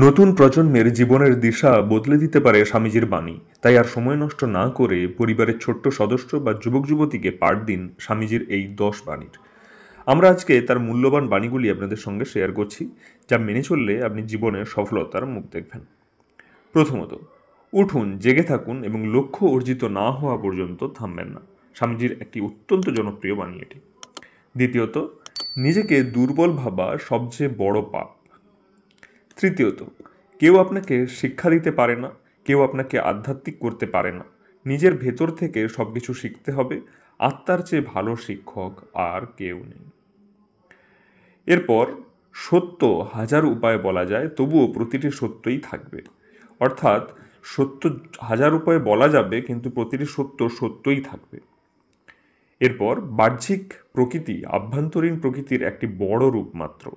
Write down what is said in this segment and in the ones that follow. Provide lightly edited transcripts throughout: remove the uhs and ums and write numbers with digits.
নতুন প্রজন্মের জীবনের দিশা বদলে দিতে পারে স্বামীজির বাণী। তাই আর সময় নষ্ট না করে পরিবারের ছোট্ট সদস্য বা যুবক যুবতীকে পাঠ দিন স্বামীজির এই 10 বাণীর। আমরা আজকে তার মূল্যবান বাণীগুলি আপনাদের সঙ্গে শেয়ার করছি, যা মেনে চললে আপনি জীবনে সফলতার মুখ দেখবেন। প্রথমত, উঠুন, জেগে থাকুন এবং লক্ষ্য অর্জিত না হওয়া পর্যন্ত থামবেন না। স্বামীজির একটি অত্যন্ত জনপ্রিয় বাণী এটি। দ্বিতীয়ত, নিজেকে দুর্বল ভাবা সবচেয়ে বড় পাপ। তৃতীয়ত, কেউ আপনাকে শিক্ষা দিতে পারে না, কেউ আপনাকে আধ্যাত্মিক করতে পারে না। নিজের ভেতর থেকে সব কিছু শিখতে হবে। আত্মার চেয়ে ভালো শিক্ষক আর কেউ নেই। এরপর, সত্য হাজার উপায়ে বলা যায়, তবুও প্রতিটি সত্যই থাকবে। অর্থাৎ সত্য হাজার উপায়ে বলা যাবে, কিন্তু প্রতিটি সত্য সত্যই থাকবে। এরপর, বাহ্যিক প্রকৃতি আভ্যন্তরীণ প্রকৃতির একটি বড় রূপ মাত্র।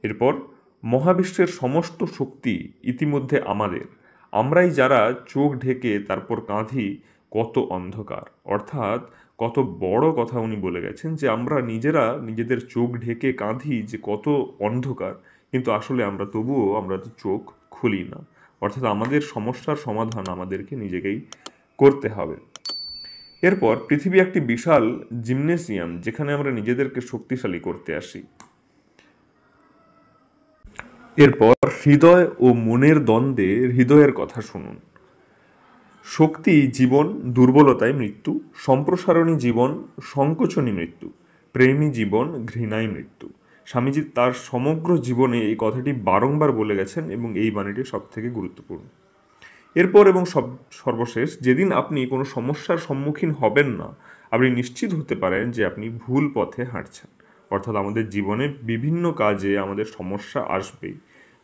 এরপর, মহাবিশ্বের সমস্ত শক্তি ইতিমধ্যে আমাদের। আমরাই যারা চোখ ঢেকে তারপর কাঁধি কত অন্ধকার। অর্থাৎ কত বড় কথা উনি বলে গেছেন, যে আমরা নিজেরা নিজেদের চোখ ঢেকে কাঁধি যে কত অন্ধকার, কিন্তু আসলে আমরা তবুও আমরা তো চোখ খুলি না। অর্থাৎ আমাদের সমস্যার সমাধান আমাদেরকে নিজেকেই করতে হবে। এরপর, পৃথিবী একটি বিশাল জিমনেসিয়াম, যেখানে আমরা নিজেদেরকে শক্তিশালী করতে আসি। এরপর, হৃদয় ও মনের দ্বন্দ্বে হৃদয়ের কথা শুনুন। শক্তি জীবন, দুর্বলতায় মৃত্যু। সম্প্রসারণী জীবন, সংকোচনী মৃত্যু। প্রেমী জীবন, ঘৃণায় মৃত্যু। স্বামীজি তার সমগ্র জীবনে এই কথাটি বারংবার বলে গেছেন এবং এই বাণীটি সব থেকে গুরুত্বপূর্ণ। এরপর এবং সর্বশেষ, যেদিন আপনি কোনো সমস্যার সম্মুখীন হবেন না, আপনি নিশ্চিত হতে পারেন যে আপনি ভুল পথে হাঁটছেন। অর্থাৎ আমাদের জীবনে বিভিন্ন কাজে আমাদের সমস্যা আসবেই।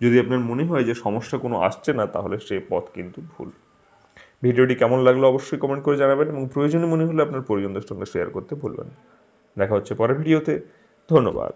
যদি আপনার মনে হয় যে সমস্যা কোনো আসছে না, তাহলে সেই পথ কিন্তু ভুল। ভিডিওটি কেমন লাগলো অবশ্যই কমেন্ট করে জানাবেন, এবং প্রয়োজনে মনে হলে আপনার পরিজনদের সঙ্গে শেয়ার করতে ভুলবেন না। দেখা হচ্ছে পরের ভিডিওতে। ধন্যবাদ।